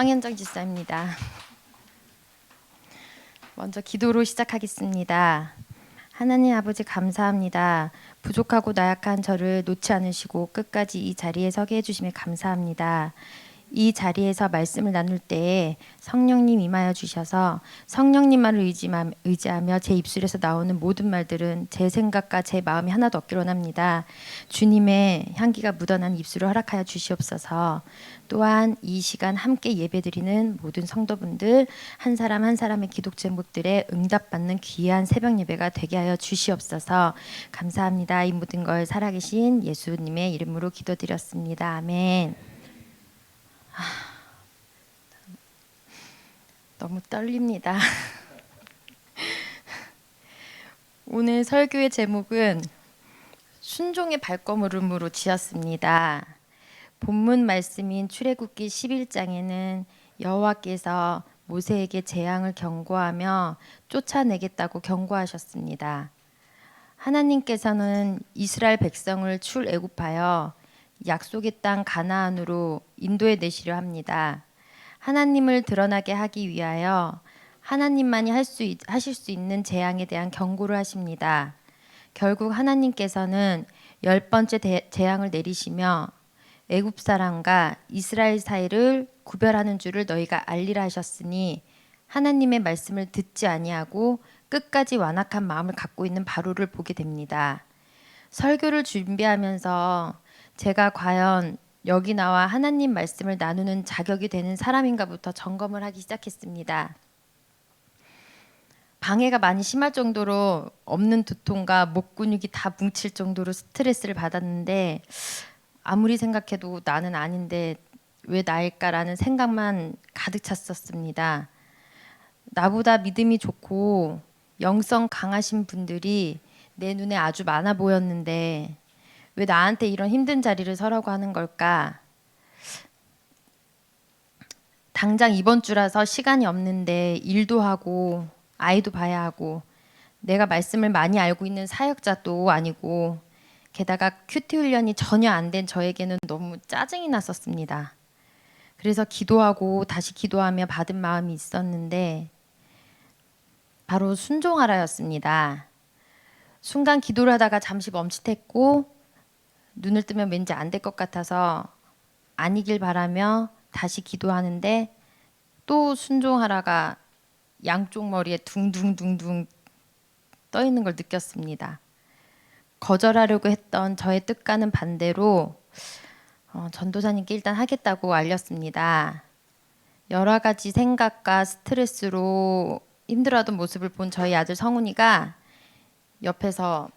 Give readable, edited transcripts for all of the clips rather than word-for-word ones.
황현정 집사입니다. 먼저 기도로 시작하겠습니다. 하나님 아버지 감사합니다. 부족하고 나약한 저를 놓지 않으시고 끝까지 이 자리에 서게 해주심에 감사합니다. 이 자리에서 말씀을 나눌 때에 성령님 임하여 주셔서 성령님만을 의지하며 제 입술에서 나오는 모든 말들은 제 생각과 제 마음이 하나도 없기로 원합니다. 주님의 향기가 묻어난 입술을 허락하여 주시옵소서. 또한 이 시간 함께 예배드리는 모든 성도분들 한 사람 한 사람의 기도 제목들에 응답받는 귀한 새벽 예배가 되게 하여 주시옵소서. 감사합니다. 이 모든 걸 살아계신 예수님의 이름으로 기도드렸습니다. 아멘. 너무 떨립니다. 오늘 설교의 제목은 순종의 발걸음으로 지었습니다. 본문 말씀인 출애굽기 11장에는 여호와께서 모세에게 재앙을 경고하며 쫓아내겠다고 경고하셨습니다. 하나님께서는 이스라엘 백성을 출애굽하여 약속의 땅 가나안으로 인도해 내시려 합니다. 하나님을 드러나게 하기 위하여 하나님만이 하실 수 있는 재앙에 대한 경고를 하십니다. 결국 하나님께서는 10번째 재앙을 내리시며 애굽 사람과 이스라엘 사이를 구별하는 줄을 너희가 알리라 하셨으니 하나님의 말씀을 듣지 아니하고 끝까지 완악한 마음을 갖고 있는 바로를 보게 됩니다. 설교를 준비하면서 제가 과연 여기 나와 하나님 말씀을 나누는 자격이 되는 사람인가부터 점검을 하기 시작했습니다. 방해가 많이 심할 정도로 없는 두통과 목 근육이 다 뭉칠 정도로 스트레스를 받았는데 아무리 생각해도 나는 아닌데 왜 나일까라는 생각만 가득 찼었습니다. 나보다 믿음이 좋고 영성 강하신 분들이 내 눈에 아주 많아 보였는데 왜 나한테 이런 힘든 자리를 서라고 하는 걸까? 당장 이번 주라서 시간이 없는데 일도 하고 아이도 봐야 하고 내가 말씀을 많이 알고 있는 사역자도 아니고 게다가 큐티 훈련이 전혀 안 된 저에게는 너무 짜증이 났었습니다. 그래서 기도하고 다시 기도하며 받은 마음이 있었는데 바로 순종하라였습니다. 순간 기도를 하다가 잠시 멈칫했고 눈을 뜨면 왠지 안 될 것 같아서 아니길 바라며 다시 기도하는데 또 순종하라가 양쪽 머리에 둥둥둥둥 떠 있는 걸 느꼈습니다. 거절하려고 했던 저의 뜻과는 반대로 전도사님께 일단 하겠다고 알렸습니다. 여러 가지 생각과 스트레스로 힘들어하던 모습을 본 저희 아들 성훈이가 옆에서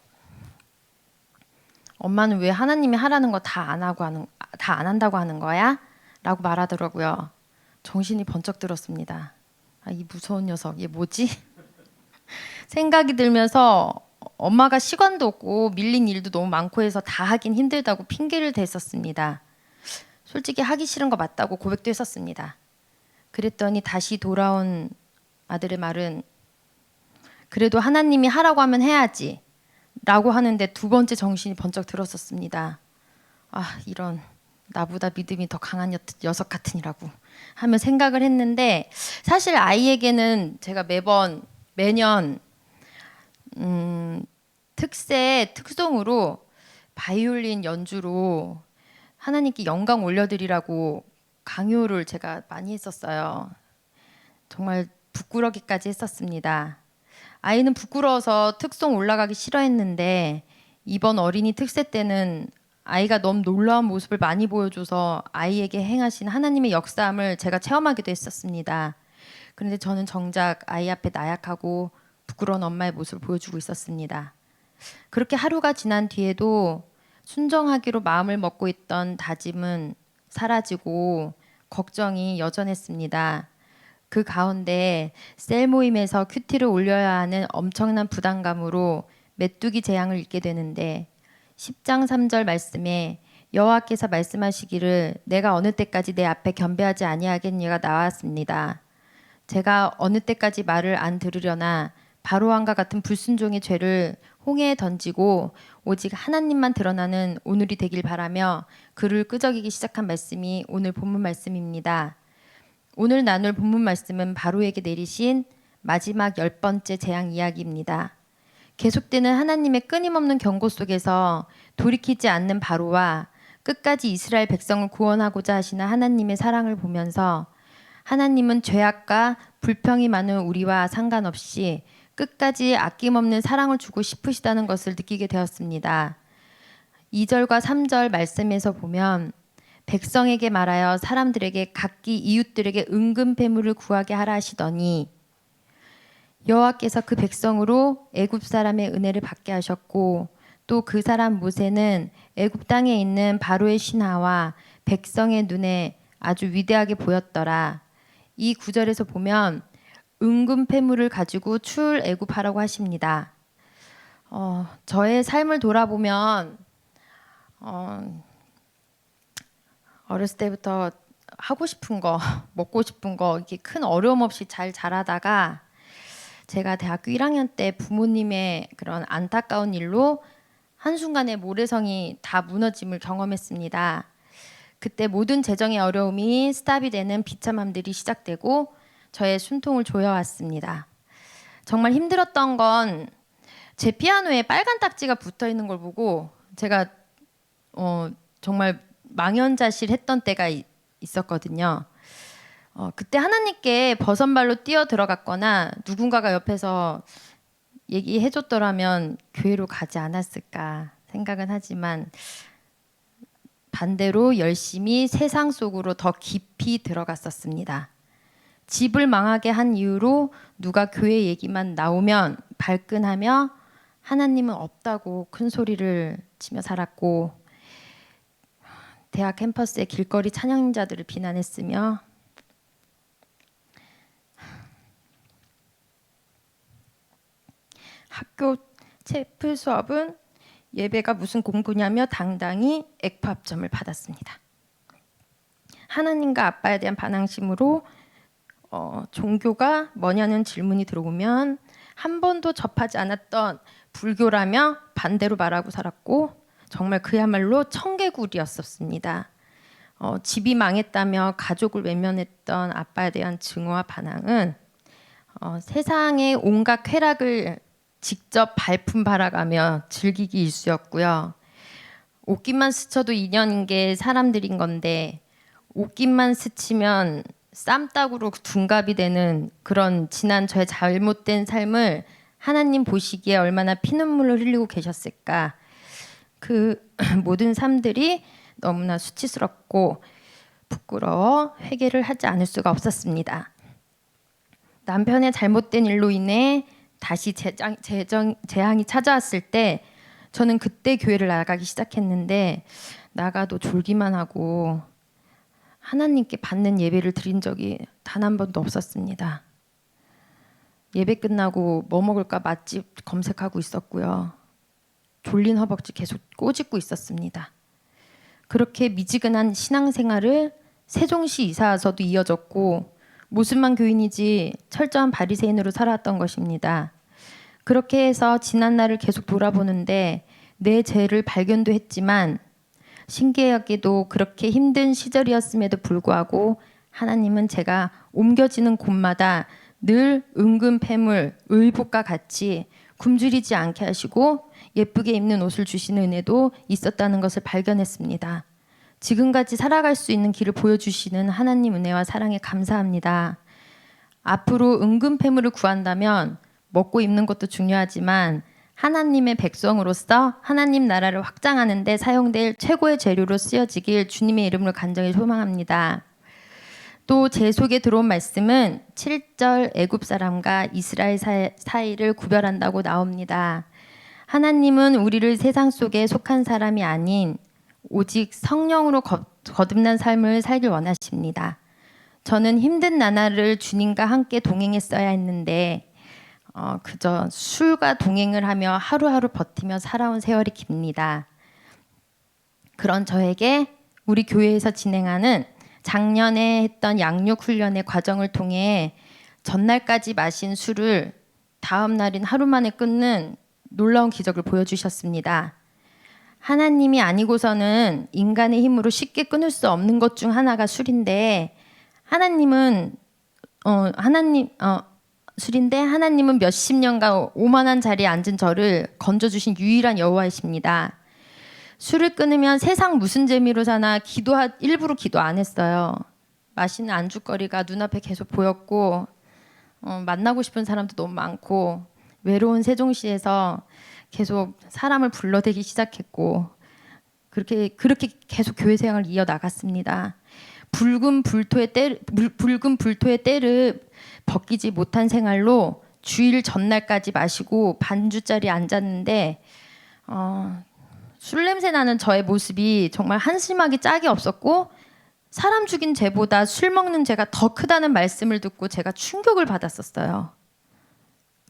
엄마는 왜 하나님이 하라는 거 다 안 한다고 하는 거야? 라고 말하더라고요. 정신이 번쩍 들었습니다. 이 무서운 녀석, 얘 뭐지? 생각이 들면서 엄마가 시간도 없고 밀린 일도 너무 많고 해서 다 하긴 힘들다고 핑계를 댔었습니다. 솔직히 하기 싫은 거 맞다고 고백도 했었습니다. 그랬더니 다시 돌아온 아들의 말은 그래도 하나님이 하라고 하면 해야지 라고 하는데 두 번째 정신이 번쩍 들었었습니다. 이런 나보다 믿음이 더 강한 녀석 같으니라고 하며 생각을 했는데 사실 아이에게는 제가 매년 특송으로 바이올린 연주로 하나님께 영광 올려드리라고 강요를 제가 많이 했었어요. 정말 부끄러기까지 했었습니다. 아이는 부끄러워서 특송 올라가기 싫어했는데 이번 어린이 특세 때는 아이가 너무 놀라운 모습을 많이 보여줘서 아이에게 행하신 하나님의 역사함을 제가 체험하기도 했었습니다. 그런데 저는 정작 아이 앞에 나약하고 부끄러운 엄마의 모습을 보여주고 있었습니다. 그렇게 하루가 지난 뒤에도 순정하기로 마음을 먹고 있던 다짐은 사라지고 걱정이 여전했습니다. 그 가운데 셀 모임에서 큐티를 올려야 하는 엄청난 부담감으로 메뚜기 재앙을 읽게 되는데 10장 3절 말씀에 여호와께서 말씀하시기를 내가 어느 때까지 내 앞에 겸비하지 아니하겠니가 나왔습니다. 제가 어느 때까지 말을 안 들으려나 바로왕과 같은 불순종의 죄를 홍해에 던지고 오직 하나님만 드러나는 오늘이 되길 바라며 그를 끄적이기 시작한 말씀이 오늘 본문 말씀입니다. 오늘 나눌 본문 말씀은 바로에게 내리신 마지막 10번째 재앙 이야기입니다. 계속되는 하나님의 끊임없는 경고 속에서 돌이키지 않는 바로와 끝까지 이스라엘 백성을 구원하고자 하시는 하나님의 사랑을 보면서 하나님은 죄악과 불평이 많은 우리와 상관없이 끝까지 아낌없는 사랑을 주고 싶으시다는 것을 느끼게 되었습니다. 2절과 3절 말씀에서 보면 백성에게 말하여 사람들에게 각기 이웃들에게 은근 배물을 구하게 하라 하시더니 여호와께서 그 백성으로 애굽 사람의 은혜를 받게 하셨고 또 그 사람 모세는 애굽 땅에 있는 바로의 신하와 백성의 눈에 아주 위대하게 보였더라. 이 구절에서 보면 은근 패물을 가지고 출애굽하라고 하십니다. 저의 삶을 돌아보면 어렸을 때부터 하고 싶은 거, 먹고 싶은 거 이렇게 큰 어려움 없이 잘 자라다가 제가 대학교 1학년 때 부모님의 그런 안타까운 일로 한순간에 모래성이 다 무너짐을 경험했습니다. 그때 모든 재정의 어려움이 스탑이 되는 비참함들이 시작되고 저의 숨통을 조여왔습니다. 정말 힘들었던 건 제 피아노에 빨간 딱지가 붙어 있는 걸 보고 제가 정말 망연자실했던 때가 있었거든요. 그때 하나님께 버선발로 뛰어 들어갔거나 누군가가 옆에서 얘기해줬더라면 교회로 가지 않았을까 생각은 하지만 반대로 열심히 세상 속으로 더 깊이 들어갔었습니다. 집을 망하게 한 이유로 누가 교회 얘기만 나오면 발끈하며 하나님은 없다고 큰 소리를 치며 살았고 대학 캠퍼스의 길거리 찬양자들을 비난했으며 학교 체프 수업은 예배가 무슨 공부냐며 당당히 액파합점을 받았습니다. 하나님과 아빠에 대한 반항심으로 종교가 뭐냐는 질문이 들어오면 한 번도 접하지 않았던 불교라며 반대로 말하고 살았고 정말 그야말로 청개구리였었습니다. 집이 망했다며 가족을 외면했던 아빠에 대한 증오와 반항은 세상의 온갖 쾌락을 직접 발품 바라가며 즐기기 일쑤였고요. 옷깃만 스쳐도 인연인 게 사람들인 건데 옷깃만 스치면 쌈딱으로 둔갑이 되는 그런 지난 저의 잘못된 삶을 하나님 보시기에 얼마나 피눈물을 흘리고 계셨을까. 그 모든 삶들이 너무나 수치스럽고 부끄러워 회개를 하지 않을 수가 없었습니다. 남편의 잘못된 일로 인해 다시 재앙이 찾아왔을 때 저는 그때 교회를 나가기 시작했는데 나가도 졸기만 하고 하나님께 받는 예배를 드린 적이 단 한 번도 없었습니다. 예배 끝나고 뭐 먹을까 맛집 검색하고 있었고요. 졸린 허벅지 계속 꼬집고 있었습니다. 그렇게 미지근한 신앙생활을 세종시 이사 와서도 이어졌고 모습만 교인이지 철저한 바리새인으로 살아왔던 것입니다. 그렇게 해서 지난 날을 계속 돌아보는데 내 죄를 발견도 했지만 신기하게도 그렇게 힘든 시절이었음에도 불구하고 하나님은 제가 옮겨지는 곳마다 늘 은근 패물, 의복과 같이 굶주리지 않게 하시고 예쁘게 입는 옷을 주시는 은혜도 있었다는 것을 발견했습니다. 지금까지 살아갈 수 있는 길을 보여주시는 하나님 은혜와 사랑에 감사합니다. 앞으로 은근 패물을 구한다면 먹고 입는 것도 중요하지만 하나님의 백성으로서 하나님 나라를 확장하는 데 사용될 최고의 재료로 쓰여지길 주님의 이름으로 간절히 소망합니다. 또 제 속에 들어온 말씀은 7절 애굽 사람과 이스라엘 사이를 구별한다고 나옵니다. 하나님은 우리를 세상 속에 속한 사람이 아닌 오직 성령으로 거듭난 삶을 살길 원하십니다. 저는 힘든 나날을 주님과 함께 동행했어야 했는데 그저 술과 동행을 하며 하루하루 버티며 살아온 세월이 깁니다. 그런 저에게 우리 교회에서 진행하는 작년에 했던 양육 훈련의 과정을 통해 전날까지 마신 술을 다음 날인 하루 만에 끊는 놀라운 기적을 보여주셨습니다. 하나님이 아니고서는 인간의 힘으로 쉽게 끊을 수 없는 것 중 하나가 술인데 하나님은 술인데 하나님은 몇십 년간 오만한 자리에 앉은 저를 건져주신 유일한 여호와이십니다. 술을 끊으면 세상 무슨 재미로 사나 일부러 기도 안 했어요. 맛있는 안주거리가 눈앞에 계속 보였고 만나고 싶은 사람도 너무 많고 외로운 세종시에서 계속 사람을 불러대기 시작했고 그렇게 계속 교회 생활을 이어 나갔습니다. 붉은 불토의 때를 벗기지 못한 생활로 주일 전날까지 마시고 반주짜리 앉았는데 술 냄새 나는 저의 모습이 정말 한심하기 짝이 없었고 사람 죽인 죄보다 술 먹는 죄가 더 크다는 말씀을 듣고 제가 충격을 받았었어요.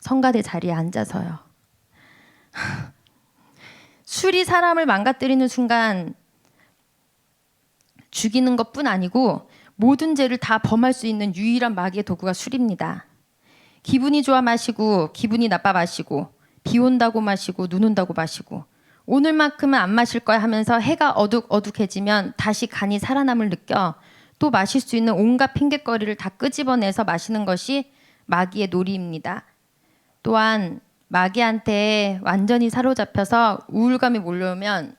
성가대 자리에 앉아서요. 술이 사람을 망가뜨리는 순간 죽이는 것뿐 아니고 모든 죄를 다 범할 수 있는 유일한 마귀의 도구가 술입니다. 기분이 좋아 마시고 기분이 나빠 마시고 비 온다고 마시고 눈 온다고 마시고 오늘만큼은 안 마실 거야 하면서 해가 어둑어둑해지면 다시 간이 살아남을 느껴 또 마실 수 있는 온갖 핑곗거리를 다 끄집어내서 마시는 것이 마귀의 놀이입니다. 또한 마귀한테 완전히 사로잡혀서 우울감이 몰려오면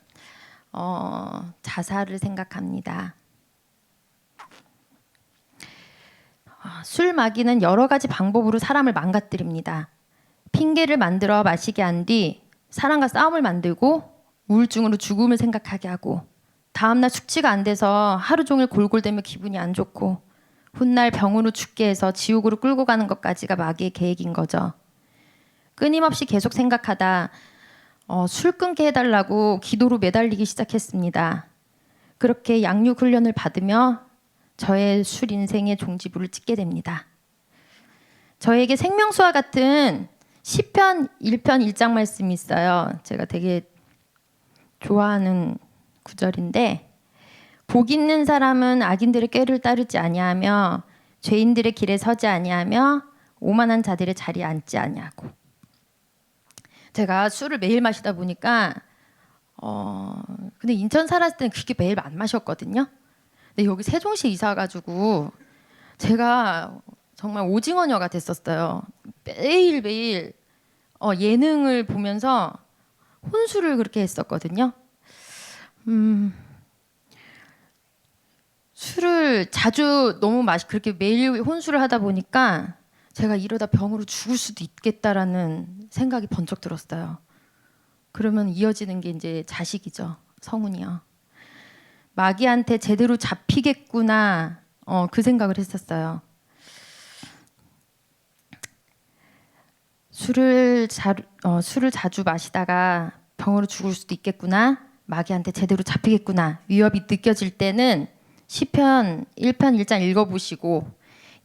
자살을 생각합니다. 술 마귀는 여러 가지 방법으로 사람을 망가뜨립니다. 핑계를 만들어 마시게 한 뒤 사람과 싸움을 만들고 우울증으로 죽음을 생각하게 하고 다음날 숙취가 안 돼서 하루 종일 골골대며 기분이 안 좋고 훗날 병으로 죽게 해서 지옥으로 끌고 가는 것까지가 마귀의 계획인 거죠. 끊임없이 계속 생각하다 술 끊게 해달라고 기도로 매달리기 시작했습니다. 그렇게 양육 훈련을 받으며 저의 술 인생의 종지부를 찍게 됩니다. 저에게 생명수와 같은 시편 1편 1장 말씀이 있어요. 제가 되게 좋아하는 구절인데 복 있는 사람은 악인들의 꾀를 따르지 아니하며 죄인들의 길에 서지 아니하며 오만한 자들의 자리에 앉지 아니하고. 제가 술을 매일 마시다 보니까 근데 인천 살았을 때는 그렇게 매일 안 마셨거든요. 근데 여기 세종시 이사 가지고 제가 정말 오징어녀가 됐었어요. 매일매일 예능을 보면서 혼술을 그렇게 했었거든요. 술을 자주 너무 그렇게 매일 혼술을 하다 보니까 제가 이러다 병으로 죽을 수도 있겠다라는 생각이 번쩍 들었어요. 그러면 이어지는 게 이제 자식이죠. 성훈이요. 마귀한테 제대로 잡히겠구나. 그 생각을 했었어요. 술을 자주 마시다가 병으로 죽을 수도 있겠구나. 마귀한테 제대로 잡히겠구나. 위협이 느껴질 때는 시편 1편 1장 읽어보시고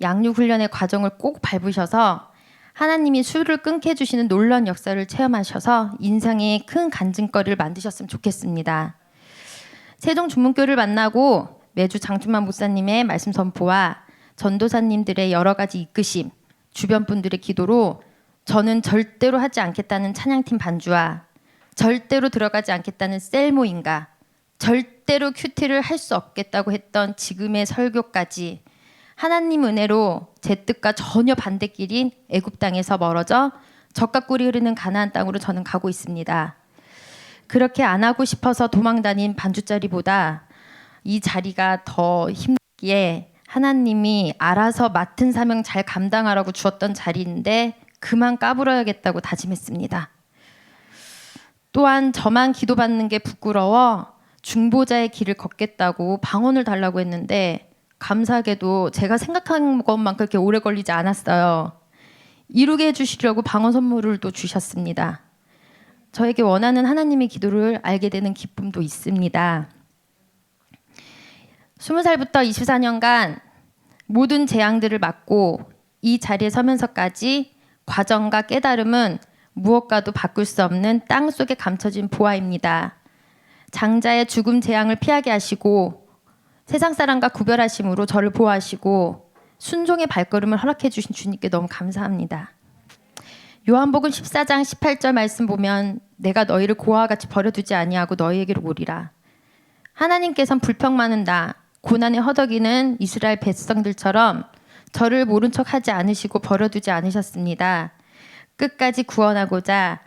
양육훈련의 과정을 꼭 밟으셔서 하나님이 술을 끊게 해주시는 놀라운 역사를 체험하셔서 인생에 큰 간증거리를 만드셨으면 좋겠습니다. 세종 중문교를 만나고 매주 장충만 목사님의 말씀 선포와 전도사님들의 여러 가지 이끄심, 주변 분들의 기도로 저는 절대로 하지 않겠다는 찬양팀 반주와 절대로 들어가지 않겠다는 셀 모임과 절대로 큐티를 할 수 없겠다고 했던 지금의 설교까지 하나님 은혜로 제 뜻과 전혀 반대길인 애굽 땅에서 멀어져 젖과 꿀이 흐르는 가나안 땅으로 저는 가고 있습니다. 그렇게 안 하고 싶어서 도망 다닌 반주자리보다 이 자리가 더 힘들기에 하나님이 알아서 맡은 사명 잘 감당하라고 주었던 자리인데 그만 까불어야겠다고 다짐했습니다. 또한 저만 기도받는 게 부끄러워 중보자의 길을 걷겠다고 방언을 달라고 했는데 감사하게도 제가 생각한 것만 그렇게 오래 걸리지 않았어요. 이루게 해주시려고 방언 선물을 또 주셨습니다. 저에게 원하는 하나님의 기도를 알게 되는 기쁨도 있습니다. 20살부터 24년간 모든 재앙들을 맞고 이 자리에 서면서까지 과정과 깨달음은 무엇과도 바꿀 수 없는 땅속에 감춰진 보화입니다. 장자의 죽음 재앙을 피하게 하시고 세상 사람과 구별하심으로 저를 보호하시고 순종의 발걸음을 허락해 주신 주님께 너무 감사합니다. 요한복음 14장 18절 말씀 보면 내가 너희를 고아와 같이 버려두지 아니하고 너희에게로 오리라. 하나님께서는 불평 많은 나 고난에 허덕이는 이스라엘 백성들처럼 저를 모른 척하지 않으시고 버려두지 않으셨습니다. 끝까지 구원하고자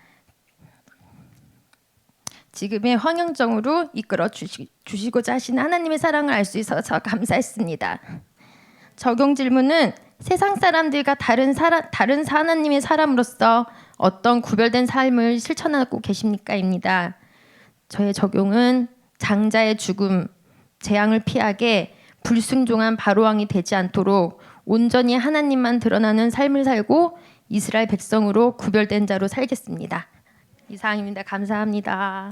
지금의 황영정으로 이끌어 주시고자 하신 하나님의 사랑을 알 수 있어서 감사했습니다. 적용 질문은 세상 사람들과 다른 하나님의 사람으로서 어떤 구별된 삶을 실천하고 계십니까?입니다. 저의 적용은 장자의 죽음, 재앙을 피하게 불순종한 바로왕이 되지 않도록 온전히 하나님만 드러나는 삶을 살고 이스라엘 백성으로 구별된 자로 살겠습니다. 이상입니다. 감사합니다.